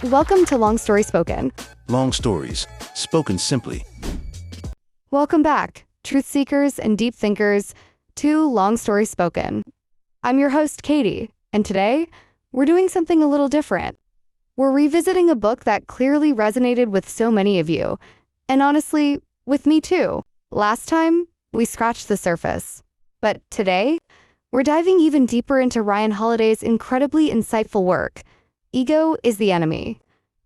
Welcome to Long Story Spoken. Long stories, spoken simply. Welcome back, truth seekers and deep thinkers, to Long Story Spoken. I'm your host, Katie, and today, we're doing something a little different. We're revisiting a book that clearly resonated with so many of you, and honestly, with me too. Last time, we scratched the surface. But today, we're diving even deeper into Ryan Holiday's incredibly insightful work, Ego is the Enemy.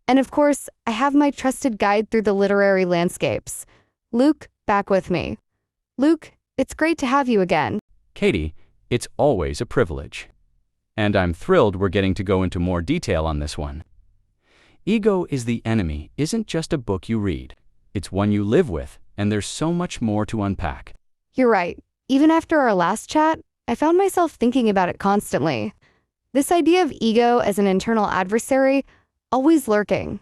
And of course, I have my trusted guide through the literary landscapes, Luke, back with me. Luke, it's great to have you again. Katie, it's always a privilege. And I'm thrilled we're getting to go into more detail on this one. Ego is the Enemy isn't just a book you read. It's one you live with, and there's so much more to unpack. You're right. Even after our last chat, I found myself thinking about it constantly. This idea of ego as an internal adversary, always lurking.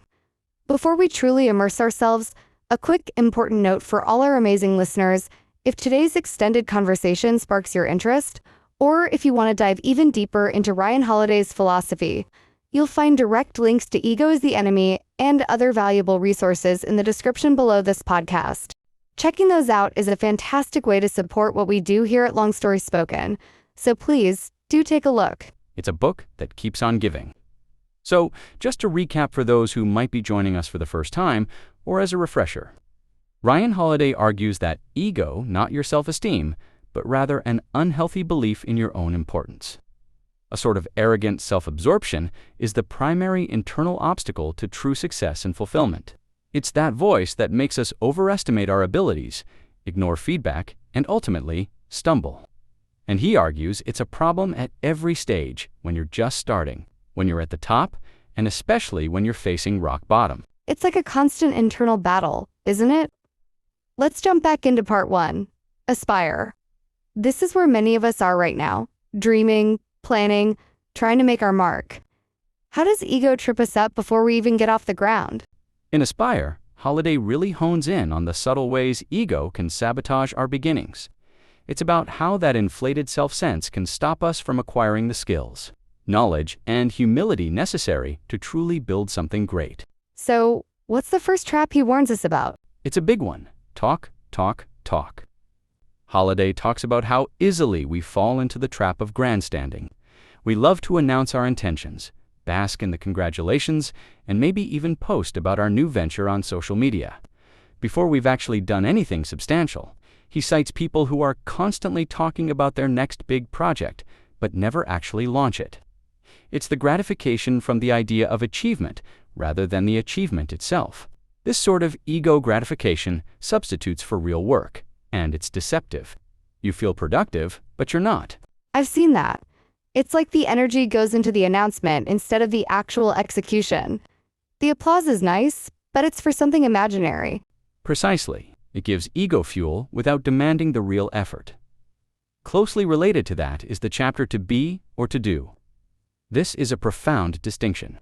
Before we truly immerse ourselves, a quick important note for all our amazing listeners: if today's extended conversation sparks your interest, or if you want to dive even deeper into Ryan Holiday's philosophy, you'll find direct links to Ego is the Enemy and other valuable resources in the description below this podcast. Checking those out is a fantastic way to support what we do here at Long Story Spoken, so please do take a look. It's a book that keeps on giving. So, just to recap for those who might be joining us for the first time, or as a refresher, Ryan Holiday argues that ego, not your self-esteem, but rather an unhealthy belief in your own importance. A sort of arrogant self-absorption is the primary internal obstacle to true success and fulfillment. It's that voice that makes us overestimate our abilities, ignore feedback, and ultimately stumble. And he argues it's a problem at every stage, when you're just starting, when you're at the top, and especially when you're facing rock bottom. It's like a constant internal battle, isn't it? Let's jump back into part one. Aspire. This is where many of us are right now, dreaming, planning, trying to make our mark. How does ego trip us up before we even get off the ground? In Aspire, Holiday really hones in on the subtle ways ego can sabotage our beginnings. It's about how that inflated self-sense can stop us from acquiring the skills, knowledge, and humility necessary to truly build something great. So, what's the first trap he warns us about? It's a big one. Talk, talk, talk. Holiday talks about how easily we fall into the trap of grandstanding. We love to announce our intentions, bask in the congratulations, and maybe even post about our new venture on social media. Before we've actually done anything substantial, he cites people who are constantly talking about their next big project, but never actually launch it. It's the gratification from the idea of achievement rather than the achievement itself. This sort of ego gratification substitutes for real work, and it's deceptive. You feel productive, but you're not. I've seen that. It's like the energy goes into the announcement instead of the actual execution. The applause is nice, but it's for something imaginary. Precisely. It gives ego fuel without demanding the real effort. Closely related to that is the chapter To Be or To Do. This is a profound distinction.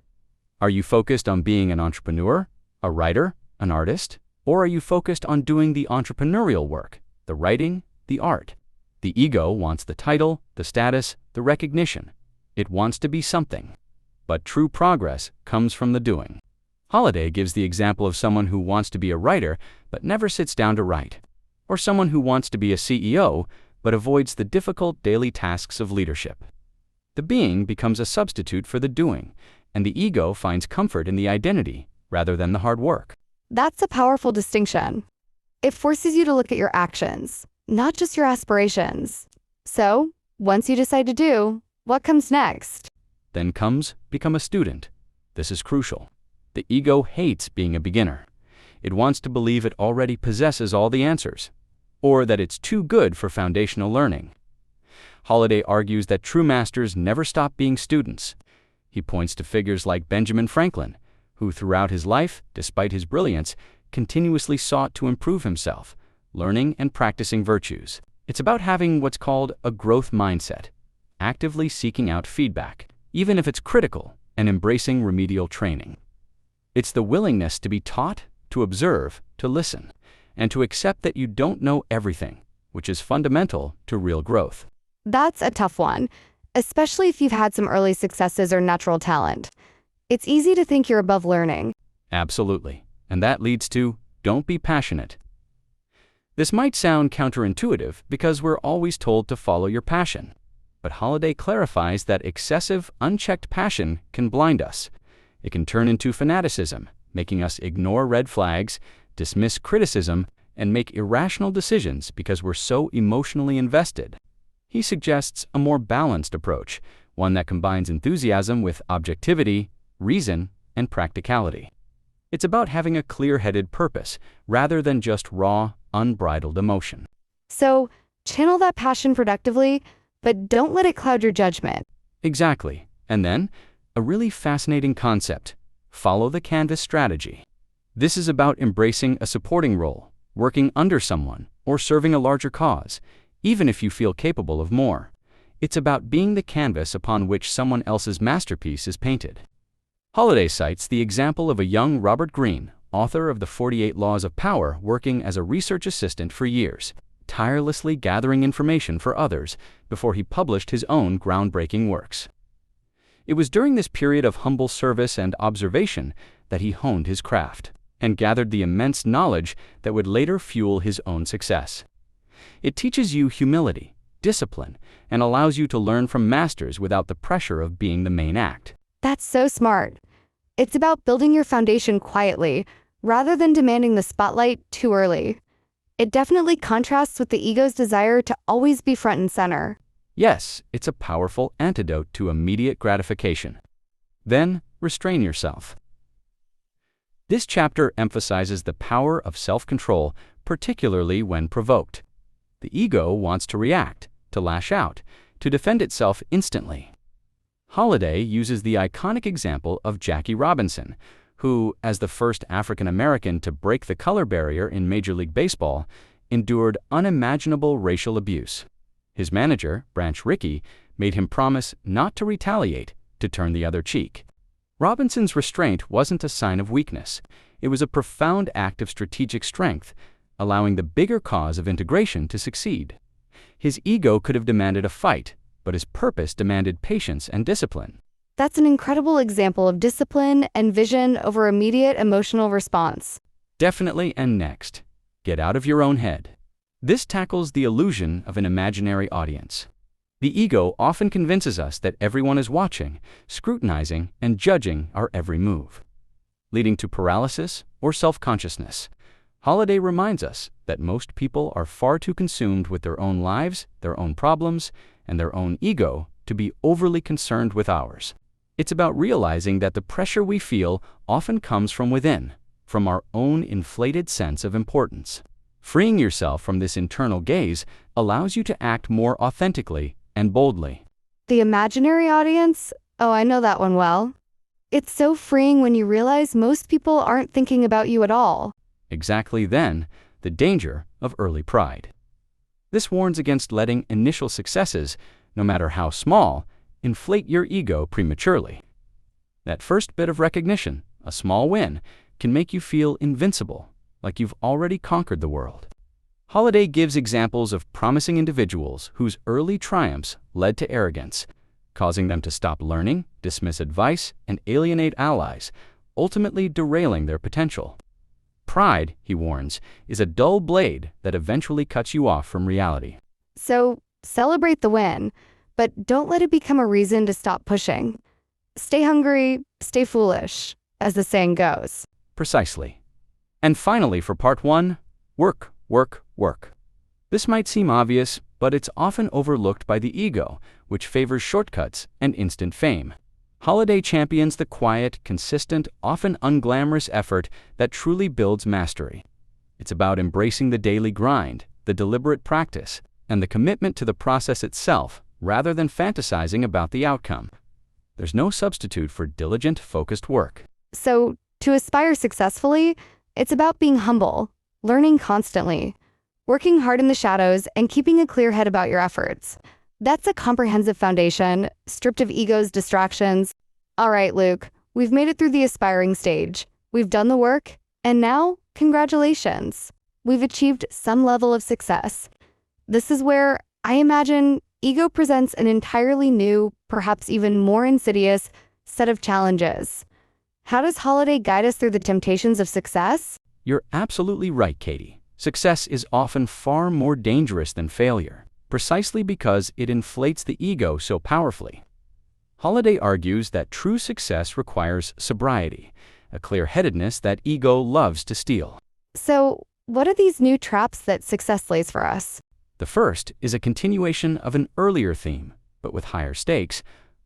Are you focused on being an entrepreneur, a writer, an artist, or are you focused on doing the entrepreneurial work, the writing, the art? The ego wants the title, the status, the recognition. It wants to be something. But true progress comes from the doing. Holiday gives the example of someone who wants to be a writer but never sits down to write, or someone who wants to be a CEO but avoids the difficult daily tasks of leadership. The being becomes a substitute for the doing, and the ego finds comfort in the identity rather than the hard work. That's a powerful distinction. It forces you to look at your actions, not just your aspirations. So, once you decide to do, what comes next? Then comes become a student. This is crucial. The ego hates being a beginner. It wants to believe it already possesses all the answers, or that it's too good for foundational learning. Holiday argues that true masters never stop being students. He points to figures like Benjamin Franklin, who throughout his life, despite his brilliance, continuously sought to improve himself, learning and practicing virtues. It's about having what's called a growth mindset, actively seeking out feedback, even if it's critical, and embracing remedial training. It's the willingness to be taught, to observe, to listen, and to accept that you don't know everything, which is fundamental to real growth. That's a tough one, especially if you've had some early successes or natural talent. It's easy to think you're above learning. Absolutely. And that leads to don't be passionate. This might sound counterintuitive because we're always told to follow your passion. But Holiday clarifies that excessive, unchecked passion can blind us. It can turn into fanaticism, making us ignore red flags, dismiss criticism, and make irrational decisions because we're so emotionally invested. He suggests a more balanced approach, one that combines enthusiasm with objectivity, reason, and practicality. It's about having a clear-headed purpose rather than just raw, unbridled emotion. So, channel that passion productively, but don't let it cloud your judgment. Exactly. And then, a really fascinating concept: follow the canvas strategy. This is about embracing a supporting role, working under someone, or serving a larger cause, even if you feel capable of more. It's about being the canvas upon which someone else's masterpiece is painted. Holiday cites the example of a young Robert Greene, author of the 48 Laws of Power, working as a research assistant for years, tirelessly gathering information for others before he published his own groundbreaking works. It was during this period of humble service and observation that he honed his craft and gathered the immense knowledge that would later fuel his own success. It teaches you humility, discipline, and allows you to learn from masters without the pressure of being the main act. That's so smart. It's about building your foundation quietly, rather than demanding the spotlight too early. It definitely contrasts with the ego's desire to always be front and center. Yes, it's a powerful antidote to immediate gratification. Then, restrain yourself. This chapter emphasizes the power of self-control, particularly when provoked. The ego wants to react, to lash out, to defend itself instantly. Holiday uses the iconic example of Jackie Robinson, who, as the first African American to break the color barrier in Major League Baseball, endured unimaginable racial abuse. His manager, Branch Rickey, made him promise not to retaliate, to turn the other cheek. Robinson's restraint wasn't a sign of weakness. It was a profound act of strategic strength, allowing the bigger cause of integration to succeed. His ego could have demanded a fight, but his purpose demanded patience and discipline. That's an incredible example of discipline and vision over immediate emotional response. Definitely. And next, get out of your own head. This tackles the illusion of an imaginary audience. The ego often convinces us that everyone is watching, scrutinizing, and judging our every move, leading to paralysis or self-consciousness. Holiday reminds us that most people are far too consumed with their own lives, their own problems, and their own ego to be overly concerned with ours. It's about realizing that the pressure we feel often comes from within, from our own inflated sense of importance. Freeing yourself from this internal gaze allows you to act more authentically and boldly. The imaginary audience? Oh, I know that one well. It's so freeing when you realize most people aren't thinking about you at all. Exactly. Then, the danger of early pride. This warns against letting initial successes, no matter how small, inflate your ego prematurely. That first bit of recognition, a small win, can make you feel invincible, like you've already conquered the world. Holiday gives examples of promising individuals whose early triumphs led to arrogance, causing them to stop learning, dismiss advice, and alienate allies, ultimately derailing their potential. Pride, he warns, is a dull blade that eventually cuts you off from reality. So, celebrate the win, but don't let it become a reason to stop pushing. Stay hungry, stay foolish, as the saying goes. Precisely. And finally, for part 1, work, work, work. This might seem obvious, but it's often overlooked by the ego, which favors shortcuts and instant fame. Holiday champions the quiet, consistent, often unglamorous effort that truly builds mastery. It's about embracing the daily grind, the deliberate practice, and the commitment to the process itself, rather than fantasizing about the outcome. There's no substitute for diligent, focused work. So, to aspire successfully, it's about being humble, learning constantly, working hard in the shadows, and keeping a clear head about your efforts. That's a comprehensive foundation, stripped of ego's distractions. All right, Luke, we've made it through the aspiring stage. We've done the work, and now, congratulations. We've achieved some level of success. This is where, I imagine, ego presents an entirely new, perhaps even more insidious, set of challenges. How does holiday guide us through the temptations of success? You're absolutely right, Katie. Success is often far more dangerous than failure, precisely because it inflates the ego so powerfully. Holiday argues that true success requires sobriety, a clear-headedness that ego loves to steal. So, what are these new traps that success lays for us? The first is a continuation of an earlier theme, but with higher stakes: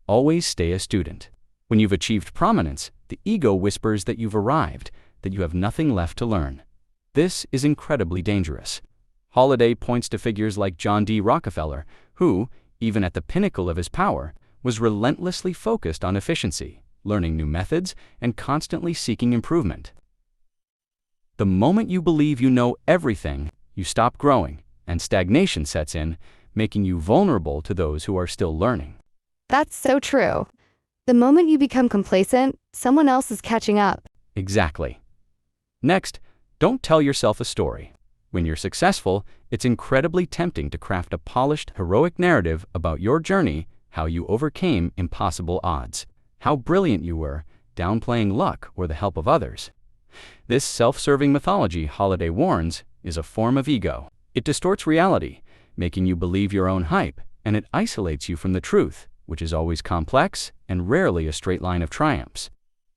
always stay a student. When you've achieved prominence, the ego whispers that you've arrived, that you have nothing left to learn. This is incredibly dangerous. Holiday points to figures like John D. Rockefeller, who, even at the pinnacle of his power, was relentlessly focused on efficiency, learning new methods, and constantly seeking improvement. The moment you believe you know everything, you stop growing, and stagnation sets in, making you vulnerable to those who are still learning. That's so true. The moment you become complacent, someone else is catching up. Exactly. Next, don't tell yourself a story. When you're successful, it's incredibly tempting to craft a polished, heroic narrative about your journey, how you overcame impossible odds, how brilliant you were, downplaying luck or the help of others. This self-serving mythology, Holiday warns, is a form of ego. It distorts reality, making you believe your own hype, and it isolates you from the truth, which is always complex and rarely a straight line of triumphs.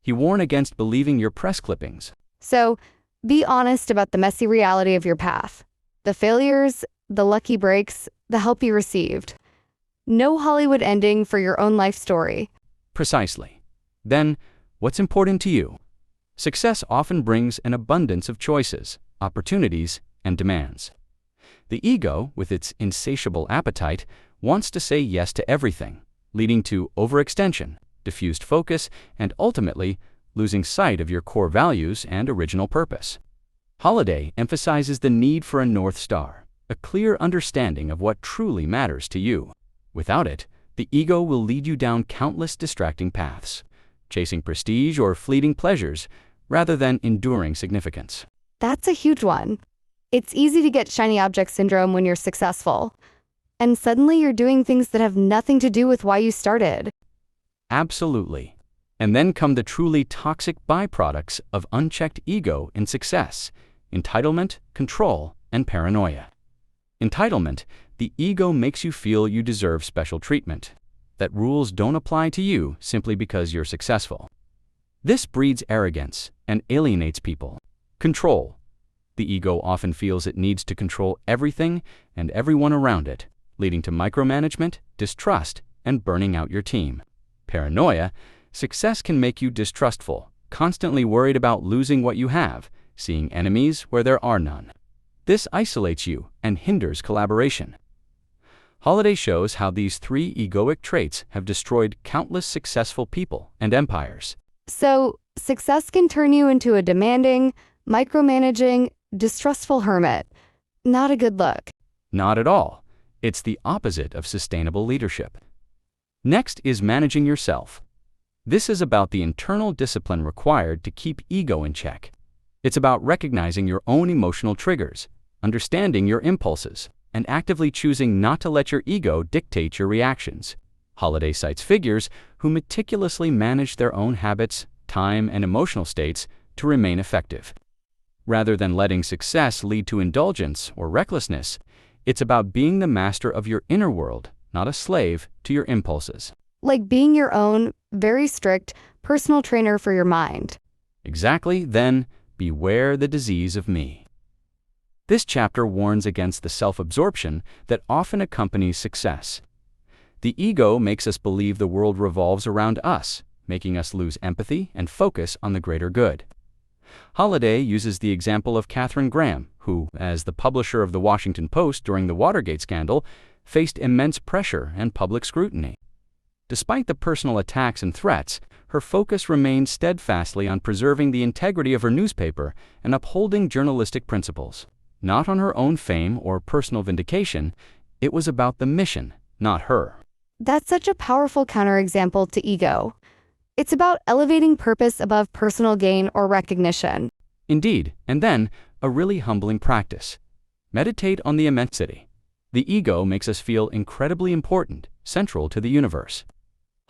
He warned against believing your press clippings. So, be honest about the messy reality of your path. The failures, the lucky breaks, the help you received. No Hollywood ending for your own life story. Precisely. Then, what's important to you? Success often brings an abundance of choices, opportunities, and demands. The ego, with its insatiable appetite, wants to say yes to everything, leading to overextension, diffused focus, and ultimately, losing sight of your core values and original purpose. Holiday emphasizes the need for a North Star, a clear understanding of what truly matters to you. Without it, the ego will lead you down countless distracting paths, chasing prestige or fleeting pleasures rather than enduring significance. That's a huge one. It's easy to get shiny object syndrome when you're successful. And suddenly you're doing things that have nothing to do with why you started. Absolutely. And then come the truly toxic byproducts of unchecked ego in success: entitlement, control, and paranoia. Entitlement: the ego makes you feel you deserve special treatment, that rules don't apply to you simply because you're successful. This breeds arrogance and alienates people. Control: the ego often feels it needs to control everything and everyone around it, leading to micromanagement, distrust, and burning out your team. Paranoia: success can make you distrustful, constantly worried about losing what you have, seeing enemies where there are none. This isolates you and hinders collaboration. Holiday shows how these three egoic traits have destroyed countless successful people and empires. So, success can turn you into a demanding, micromanaging, distrustful hermit. Not a good look. Not at all. It's the opposite of sustainable leadership. Next is managing yourself. This is about the internal discipline required to keep ego in check. It's about recognizing your own emotional triggers, understanding your impulses, and actively choosing not to let your ego dictate your reactions. Holiday cites figures who meticulously manage their own habits, time, and emotional states to remain effective. Rather than letting success lead to indulgence or recklessness, it's about being the master of your inner world, not a slave to your impulses. Like being your own, very strict, personal trainer for your mind. Exactly. Then, beware the disease of me. This chapter warns against the self-absorption that often accompanies success. The ego makes us believe the world revolves around us, making us lose empathy and focus on the greater good. Holiday uses the example of Katharine Graham, who, as the publisher of the Washington Post during the Watergate scandal, faced immense pressure and public scrutiny. Despite the personal attacks and threats, her focus remained steadfastly on preserving the integrity of her newspaper and upholding journalistic principles. Not on her own fame or personal vindication, it was about the mission, not her. That's such a powerful counterexample to ego. It's about elevating purpose above personal gain or recognition. Indeed, and then, a really humbling practice. Meditate on the immensity. The ego makes us feel incredibly important, central to the universe.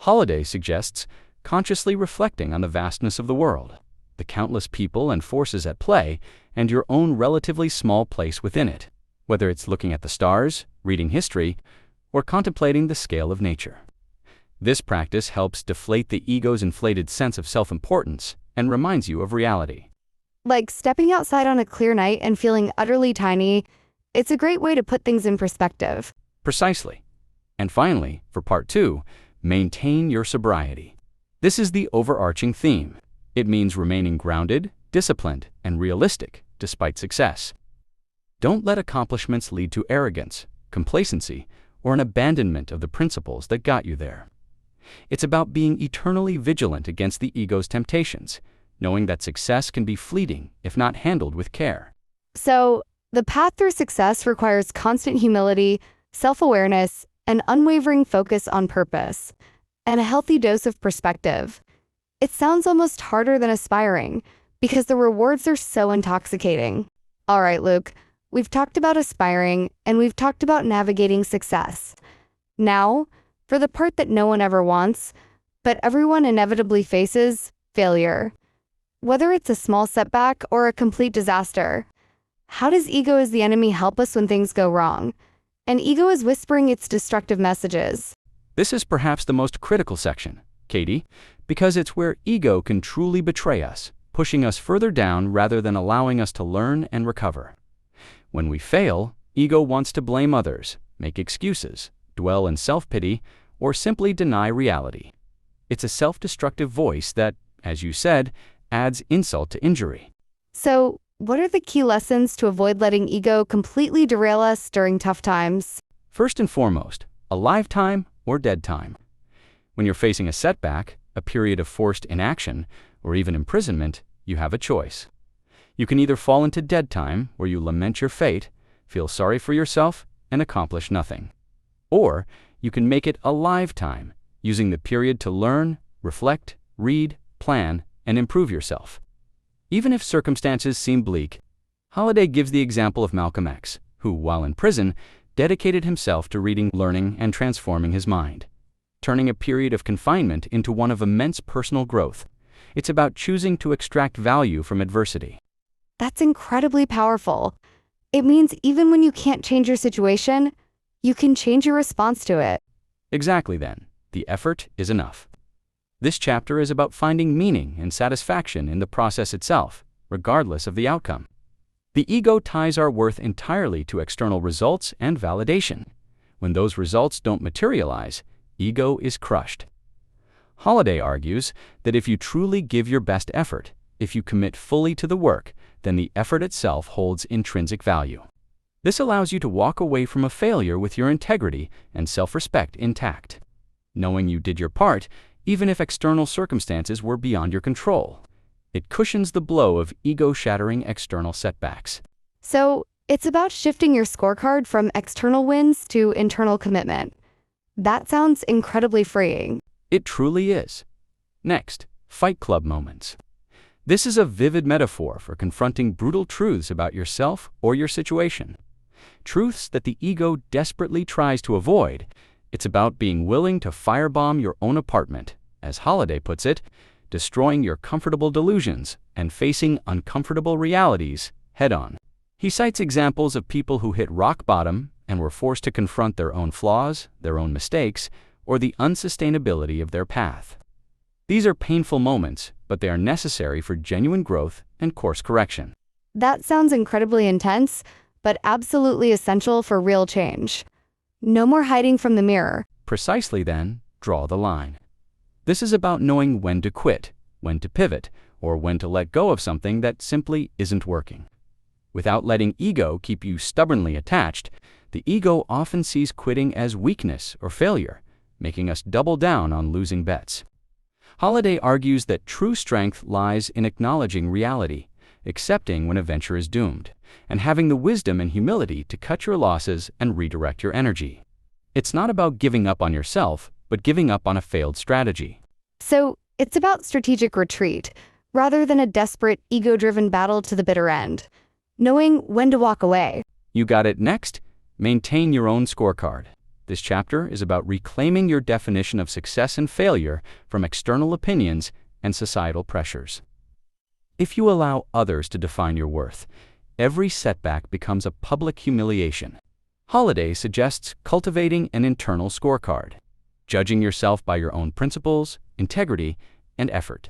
Holiday suggests consciously reflecting on the vastness of the world, the countless people and forces at play, and your own relatively small place within it, whether it's looking at the stars, reading history, or contemplating the scale of nature. This practice helps deflate the ego's inflated sense of self-importance and reminds you of reality. Like stepping outside on a clear night and feeling utterly tiny, it's a great way to put things in perspective. Precisely. And finally, for part 2, maintain your sobriety. This is the overarching theme. It means remaining grounded, disciplined, and realistic despite success. Don't let accomplishments lead to arrogance, complacency, or an abandonment of the principles that got you there. It's about being eternally vigilant against the ego's temptations, knowing that success can be fleeting if not handled with care. So, the path through success requires constant humility, self-awareness, and unwavering focus on purpose, and a healthy dose of perspective. It sounds almost harder than aspiring, because the rewards are so intoxicating. All right, Luke, we've talked about aspiring, and we've talked about navigating success. Now, for the part that no one ever wants, but everyone inevitably faces, failure. Whether it's a small setback or a complete disaster, how does ego as the enemy help us when things go wrong? And ego is whispering its destructive messages. This is perhaps the most critical section, Katie, because it's where ego can truly betray us, pushing us further down rather than allowing us to learn and recover. When we fail, ego wants to blame others, make excuses, dwell in self-pity, or simply deny reality. It's a self-destructive voice that, as you said, adds insult to injury. So, what are the key lessons to avoid letting ego completely derail us during tough times? First and foremost, alive time or dead time. When you're facing a setback, a period of forced inaction, or even imprisonment, you have a choice. You can either fall into dead time, where you lament your fate, feel sorry for yourself, and accomplish nothing. Or you can make it alive time, using the period to learn, reflect, read, plan, and improve yourself. Even if circumstances seem bleak, Holliday gives the example of Malcolm X, who, while in prison, dedicated himself to reading, learning, and transforming his mind, turning a period of confinement into one of immense personal growth. It's about choosing to extract value from adversity. That's incredibly powerful. It means even when you can't change your situation, you can change your response to it. Exactly then, the effort is enough. This chapter is about finding meaning and satisfaction in the process itself, regardless of the outcome. The ego ties our worth entirely to external results and validation. When those results don't materialize, ego is crushed. Holliday argues that if you truly give your best effort, if you commit fully to the work, then the effort itself holds intrinsic value. This allows you to walk away from a failure with your integrity and self-respect intact, knowing you did your part, even if external circumstances were beyond your control. It cushions the blow of ego-shattering external setbacks. So, it's about shifting your scorecard from external wins to internal commitment. That sounds incredibly freeing. It truly is. Next, Fight Club moments. This is a vivid metaphor for confronting brutal truths about yourself or your situation. Truths that the ego desperately tries to avoid. It's about being willing to firebomb your own apartment, as Holliday puts it, destroying your comfortable delusions and facing uncomfortable realities head-on. He cites examples of people who hit rock bottom and were forced to confront their own flaws, their own mistakes, or the unsustainability of their path. These are painful moments, but they are necessary for genuine growth and course correction. That sounds incredibly intense, but absolutely essential for real change. No more hiding from the mirror. Precisely then, draw the line. This is about knowing when to quit, when to pivot, or when to let go of something that simply isn't working. Without letting ego keep you stubbornly attached, the ego often sees quitting as weakness or failure, making us double down on losing bets. Holliday argues that true strength lies in acknowledging reality, accepting when a venture is doomed, and having the wisdom and humility to cut your losses and redirect your energy. It's not about giving up on yourself, but giving up on a failed strategy. So, it's about strategic retreat, rather than a desperate, ego-driven battle to the bitter end. Knowing when to walk away. You got it. Next, maintain your own scorecard. This chapter is about reclaiming your definition of success and failure from external opinions and societal pressures. If you allow others to define your worth, every setback becomes a public humiliation. Holiday suggests cultivating an internal scorecard, judging yourself by your own principles, integrity, and effort.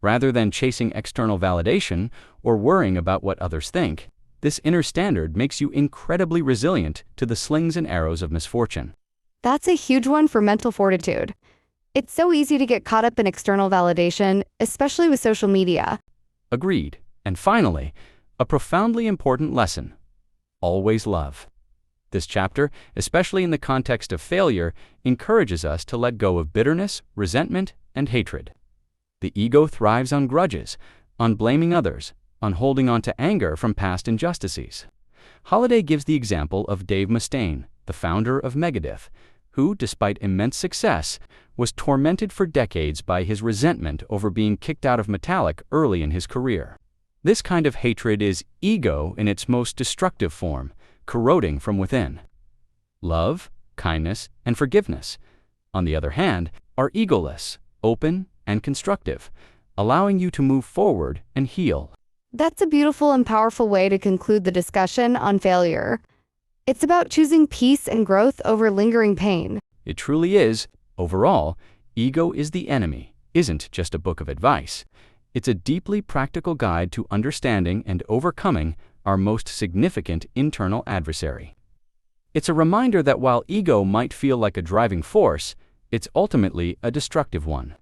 Rather than chasing external validation or worrying about what others think, this inner standard makes you incredibly resilient to the slings and arrows of misfortune. That's a huge one for mental fortitude. It's so easy to get caught up in external validation, especially with social media. Agreed. And finally, a profoundly important lesson: always love. This chapter, especially in the context of failure, encourages us to let go of bitterness, resentment, and hatred. The ego thrives on grudges, on blaming others, on holding on to anger from past injustices. Holiday gives the example of Dave Mustaine, the founder of Megadeth, who, despite immense success, was tormented for decades by his resentment over being kicked out of Metallic early in his career. This kind of hatred is ego in its most destructive form, corroding from within. Love, kindness, and forgiveness, on the other hand, are egoless, open, and constructive, allowing you to move forward and heal. That's a beautiful and powerful way to conclude the discussion on failure. It's about choosing peace and growth over lingering pain. It truly is. Overall, Ego is the Enemy isn't just a book of advice. It's a deeply practical guide to understanding and overcoming our most significant internal adversary. It's a reminder that while ego might feel like a driving force, it's ultimately a destructive one.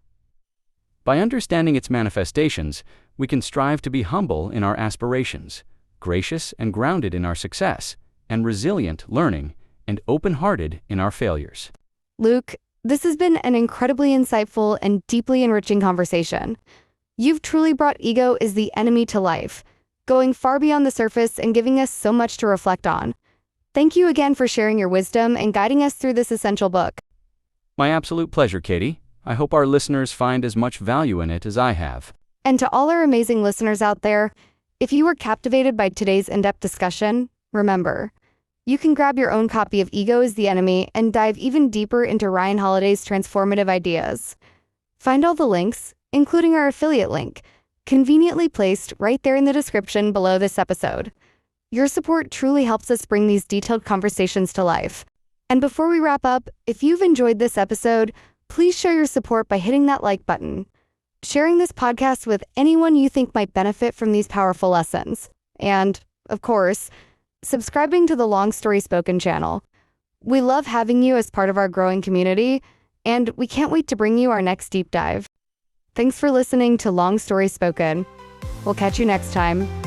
By understanding its manifestations, we can strive to be humble in our aspirations, gracious and grounded in our success, and resilient learning and open-hearted in our failures. Luke, this has been an incredibly insightful and deeply enriching conversation. You've truly brought Ego is the Enemy to life, going far beyond the surface and giving us so much to reflect on. Thank you again for sharing your wisdom and guiding us through this essential book. My absolute pleasure, Katie. I hope our listeners find as much value in it as I have. And to all our amazing listeners out there, if you were captivated by today's in-depth discussion, remember, you can grab your own copy of Ego is the Enemy and dive even deeper into Ryan Holiday's transformative ideas. Find all the links, including our affiliate link, conveniently placed right there in the description below this episode. Your support truly helps us bring these detailed conversations to life. And before we wrap up, if you've enjoyed this episode, please show your support by hitting that like button, sharing this podcast with anyone you think might benefit from these powerful lessons, and, of course, subscribing to the Long Story Spoken channel. We love having you as part of our growing community, and we can't wait to bring you our next deep dive. Thanks for listening to Long Story Spoken. We'll catch you next time.